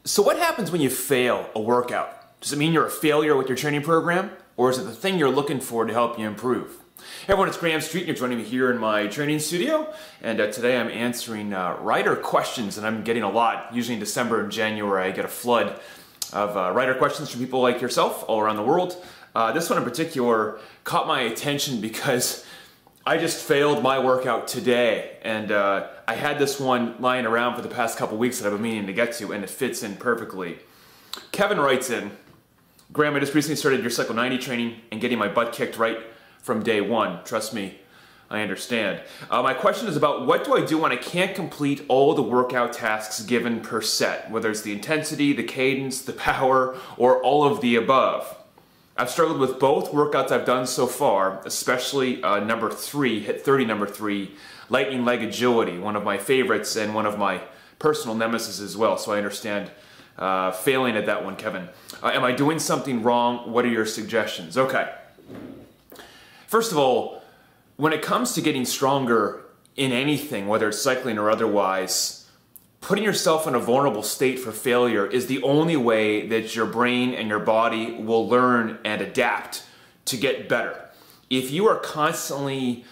So what happens when you fail a workout? Does it mean you're a failure with your training program? Or is it the thing you're looking for to help you improve? Hey everyone, it's Graeme Street and you're joining me here in my training studio. And today I'm answering writer questions, and I'm getting a lot. Usually in December and January I get a flood of writer questions from people like yourself all around the world. This one in particular caught my attention because I just failed my workout today, and I had this one lying around for the past couple weeks that I've been meaning to get to, and it fits in perfectly. Kevin writes in, Graeme, I just recently started your CYCLO90 training and getting my butt kicked right from day one. Trust me, I understand. My question is about what do I do when I can't complete all the workout tasks given per set, whether it's the intensity, the cadence, the power, or all of the above. I've struggled with both workouts I've done so far, especially number 3, hit 30 number 3, lightning leg agility, one of my favorites and one of my personal nemesis as well, so I understand failing at that one, Kevin. Am I doing something wrong? What are your suggestions? Okay. First of all, when it comes to getting stronger in anything, whether it's cycling or otherwise, putting yourself in a vulnerable state for failure is the only way that your brain and your body will learn and adapt to get better. If you are constantly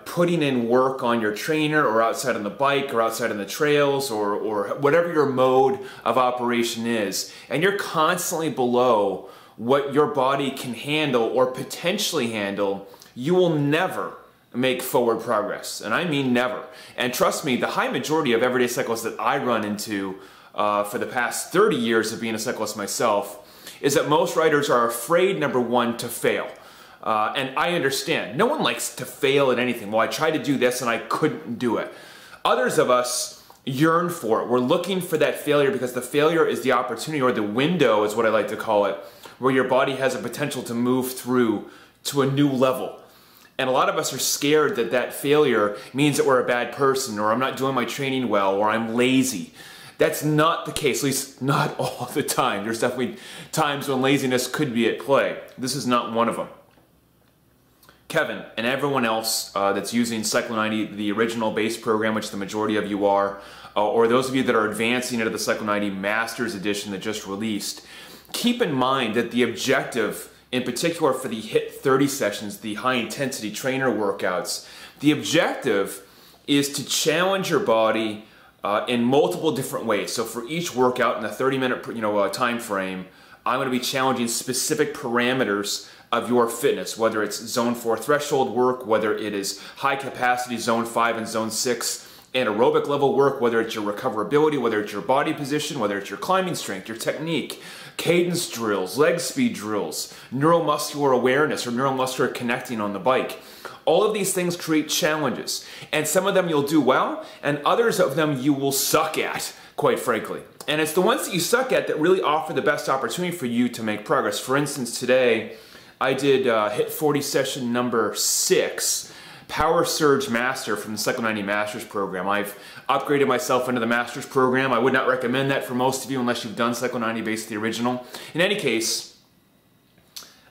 putting in work on your trainer or outside on the bike or outside on the trails or whatever your mode of operation is, and you're constantly below what your body can handle or potentially handle, you will never make forward progress, and I mean never. And trust me, the high majority of everyday cyclists that I run into for the past 30 years of being a cyclist myself is that most riders are afraid, number one, to fail. And I understand. No one likes to fail at anything. Well, I tried to do this and I couldn't do it. Others of us yearn for it. We're looking for that failure because the failure is the opportunity, or the window is what I like to call it, where your body has a potential to move through to a new level. And a lot of us are scared that that failure means that we're a bad person, or I'm not doing my training well, or I'm lazy. That's not the case, at least not all the time. There's definitely times when laziness could be at play. This is not one of them. Kevin and everyone else that's using CYCLO90, the original base program, which the majority of you are, or those of you that are advancing into the CYCLO90 Masters Edition that just released, keep in mind that the objective, in particular for the HIIT 30 sessions, the high intensity trainer workouts, the objective is to challenge your body in multiple different ways. So for each workout in a 30-minute time frame, I'm going to be challenging specific parameters of your fitness, whether it's zone 4 threshold work, whether it is high capacity zone 5 and zone 6 anaerobic level work, whether it's your recoverability, whether it's your body position, whether it's your climbing strength, your technique, cadence drills, leg speed drills, neuromuscular awareness or neuromuscular connecting on the bike. All of these things create challenges, and some of them you'll do well, and others of them you will suck at, quite frankly. And it's the ones that you suck at that really offer the best opportunity for you to make progress. For instance, today I did HIIT 40 session number 6, Power Surge Master from the CYCLO90 Masters program. I've upgraded myself into the Masters program. I would not recommend that for most of you unless you've done CYCLO90 based the original. In any case,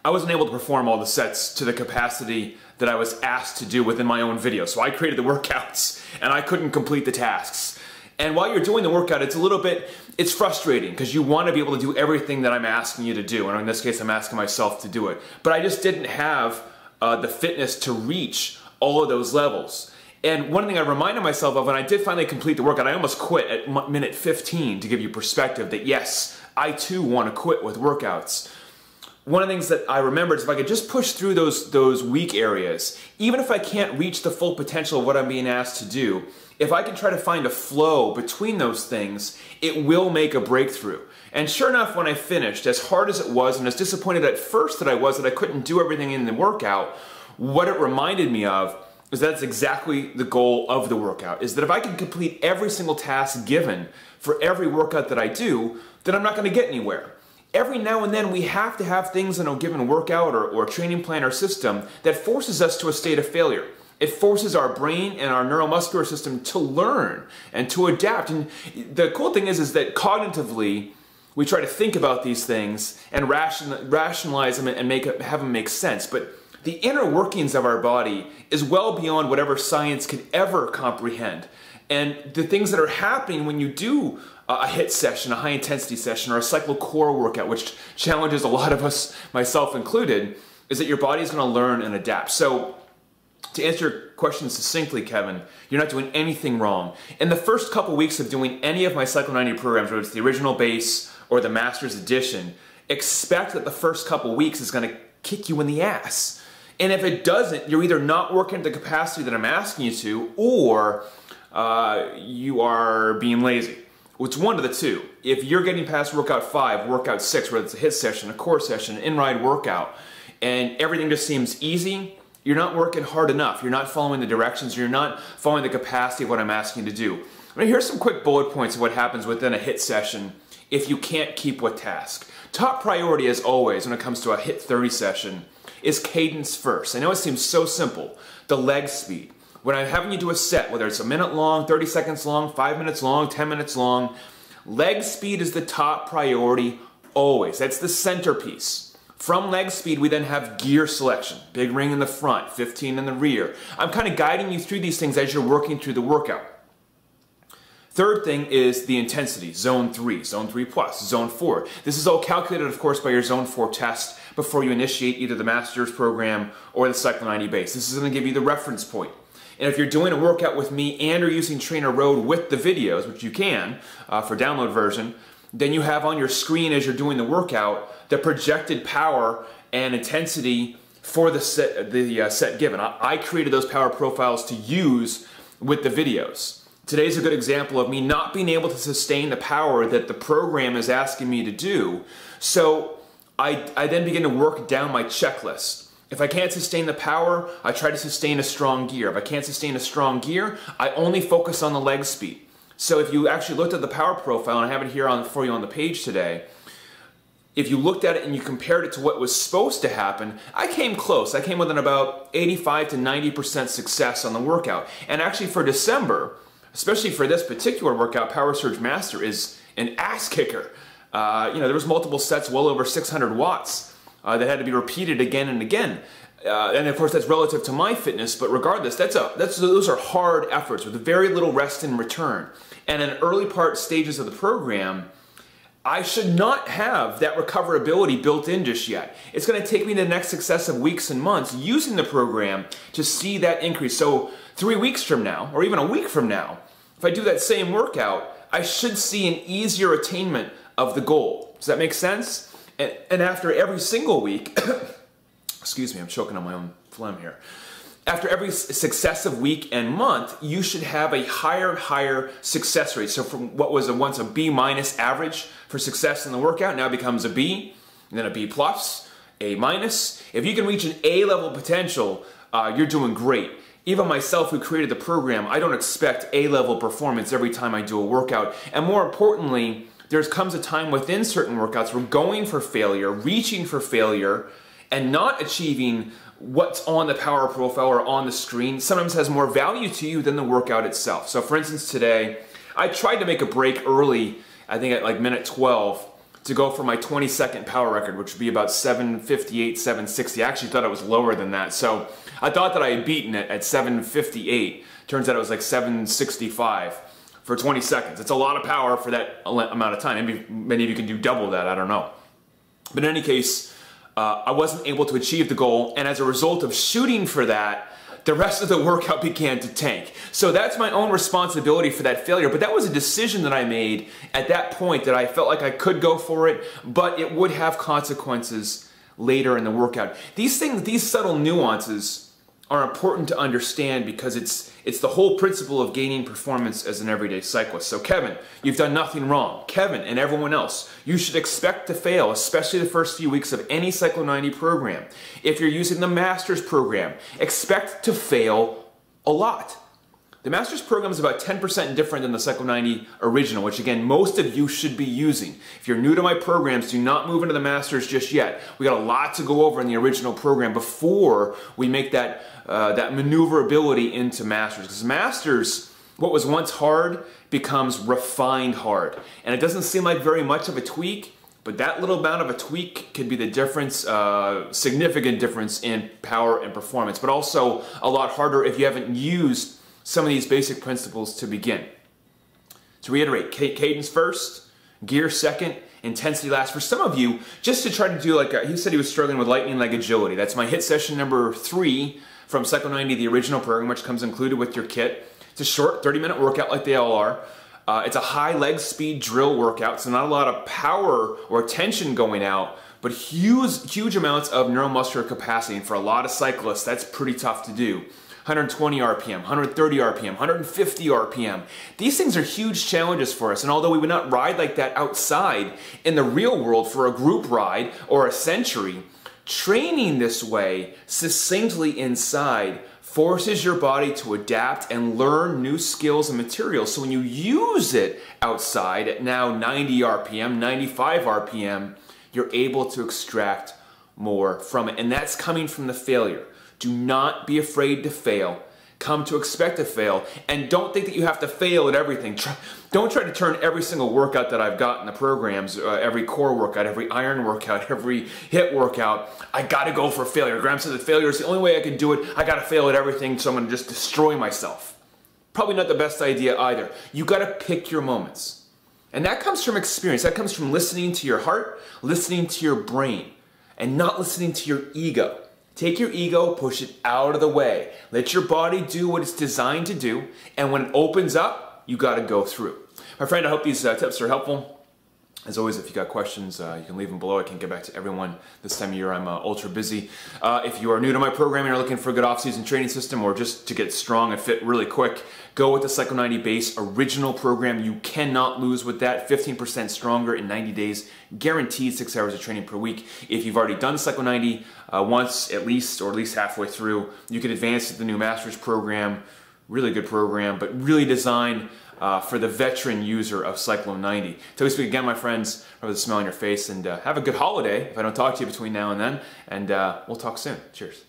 I wasn't able to perform all the sets to the capacity that I was asked to do within my own video. So I created the workouts and I couldn't complete the tasks. And while you're doing the workout, it's frustrating because you want to be able to do everything that I'm asking you to do. And in this case, I'm asking myself to do it. But I just didn't have the fitness to reach all of those levels. And one thing I reminded myself of when I did finally complete the workout, I almost quit at minute 15 to give you perspective that yes, I too want to quit with workouts. One of the things that I remembered is if I could just push through those weak areas, even if I can't reach the full potential of what I'm being asked to do, if I can try to find a flow between those things, it will make a breakthrough. And sure enough, when I finished, as hard as it was and as disappointed at first that I couldn't do everything in the workout, what it reminded me of is that's exactly the goal of the workout, is that if I can complete every single task given for every workout that I do, then I'm not going to get anywhere. Every now and then we have to have things in a given workout or training plan or system that forces us to a state of failure. It forces our brain and our neuromuscular system to learn and to adapt. And the cool thing is that cognitively, we try to think about these things and rationalize them and have them make sense. But the inner workings of our body is well beyond whatever science could ever comprehend. And the things that are happening when you do a HIIT session, a high intensity session, or a cyclo core workout, which challenges a lot of us, myself included, is that your body is going to learn and adapt. So to answer your question succinctly, Kevin, you're not doing anything wrong. In the first couple weeks of doing any of my CYCLO90 programs, whether it's the original base or the Masters Edition, expect that the first couple weeks is going to kick you in the ass. And if it doesn't, you're either not working at the capacity that I'm asking you to, or you are being lazy. It's one of the two. If you're getting past workout 5, workout 6, whether it's a HIIT session, a core session, an in-ride workout, and everything just seems easy, you're not working hard enough. You're not following the directions. You're not following the capacity of what I'm asking you to do. Here's some quick bullet points of what happens within a HIIT session if you can't keep with task. Top priority, as always, when it comes to a HIIT 30 session, is cadence first. I know it seems so simple. The leg speed. When I'm having you do a set, whether it's a minute long, 30 seconds long, 5 minutes long, 10 minutes long, leg speed is the top priority always. That's the centerpiece. From leg speed, we then have gear selection. Big ring in the front, 15 in the rear. I'm kind of guiding you through these things as you're working through the workout. Third thing is the intensity, zone 3, zone 3 plus, zone 4. This is all calculated, of course, by your zone 4 test before you initiate either the Masters program or the CYCLO90 base. This is going to give you the reference point. And if you're doing a workout with me and are using Trainer Road with the videos, which you can for download version, then you have on your screen as you're doing the workout the projected power and intensity for the set given. I created those power profiles to use with the videos. Today's a good example of me not being able to sustain the power that the program is asking me to do. So I then begin to work down my checklist. If I can't sustain the power, I try to sustain a strong gear. If I can't sustain a strong gear, I only focus on the leg speed. So if you actually looked at the power profile, and I have it here for you on the page today, if you looked at it and you compared it to what was supposed to happen, I came close. I came within about 85 to 90% success on the workout. And actually for December, especially for this particular workout, Power Surge Master is an ass kicker. There was multiple sets, well over 600 watts. That had to be repeated again and again. And of course that's relative to my fitness, but regardless, those are hard efforts with very little rest in return. And in early part stages of the program, I should not have that recoverability built in just yet. It's going to take me the next successive weeks and months using the program to see that increase. So 3 weeks from now, or even a week from now, if I do that same workout, I should see an easier attainment of the goal. Does that make sense? And after every single week, excuse me, I'm choking on my own phlegm here. After every successive week and month, you should have a higher and higher success rate. So from what was once a B- average for success in the workout, now becomes a B, and then a B+, A-. If you can reach an A-level potential, you're doing great. Even myself, who created the program, I don't expect A-level performance every time I do a workout. And more importantly, there comes a time within certain workouts where going for failure, reaching for failure, and not achieving what's on the power profile or on the screen sometimes has more value to you than the workout itself. So for instance, today, I tried to make a break early, I think at like minute 12, to go for my 20-second power record, which would be about 7:58, 7:60. I actually thought it was lower than that. So I thought that I had beaten it at 7:58. Turns out it was like 7:65. For 20 seconds. It's a lot of power for that amount of time. Maybe many of you can do double that, I don't know. But in any case, I wasn't able to achieve the goal, and as a result of shooting for that, the rest of the workout began to tank. So that's my own responsibility for that failure, but that was a decision that I made at that point that I felt like I could go for it, but it would have consequences later in the workout. These things, these subtle nuances are important to understand because it's the whole principle of gaining performance as an everyday cyclist. So Kevin, you've done nothing wrong. Kevin and everyone else, you should expect to fail, especially the first few weeks of any CYCLO90 program. If you're using the Masters program, expect to fail a lot. The Masters program is about 10% different than the CYCLO90 original, which again, most of you should be using. If you're new to my programs, do not move into the Masters just yet. We got a lot to go over in the original program before we make that maneuverability into Masters. Because Masters, what was once hard becomes refined hard. And it doesn't seem like very much of a tweak, but that little amount of a tweak could be the difference, significant difference in power and performance, but also a lot harder if you haven't used some of these basic principles to begin. To reiterate, cadence first, gear second, intensity last. For some of you, just to try to do like, he said he was struggling with lightning leg agility. That's my hit session number 3 from CYCLO90, the original program, which comes included with your kit. It's a short 30-minute workout like they all are. It's a high leg speed drill workout, so not a lot of power or tension going out, but huge amounts of neuromuscular capacity. And for a lot of cyclists, that's pretty tough to do. 120 RPM, 130 RPM, 150 RPM. These things are huge challenges for us, and although we would not ride like that outside in the real world for a group ride or a century, training this way succinctly inside forces your body to adapt and learn new skills and materials. So when you use it outside at now 90 RPM, 95 RPM, you're able to extract more from it. And that's coming from the failure. Do not be afraid to fail. Come to expect to fail. And don't think that you have to fail at everything. Don't try to turn every single workout that I've got in the programs, every core workout, every iron workout, every HIIT workout, I gotta go for failure. Graeme said that failure is the only way I can do it. I gotta fail at everything, so I'm gonna just destroy myself. Probably not the best idea either. You gotta pick your moments. And that comes from experience. That comes from listening to your heart, listening to your brain, and not listening to your ego. Take your ego, push it out of the way. Let your body do what it's designed to do, and when it opens up, you gotta go through. My friend, I hope these tips are helpful. As always, if you got questions, you can leave them below. I can't get back to everyone this time of year. I'm ultra busy. If you are new to my program and you're looking for a good off-season training system or just to get strong and fit really quick, go with the CYCLO90 Base original program. You cannot lose with that. 15% stronger in 90 days, guaranteed 6 hours of training per week. If you've already done CYCLO90 once at least, or at least halfway through, you can advance to the new Masters program. Really good program, but really designed for the veteran user of CYCLO90. Till we speak again, my friends, have a smile on your face, and have a good holiday if I don't talk to you between now and then, and we'll talk soon. Cheers.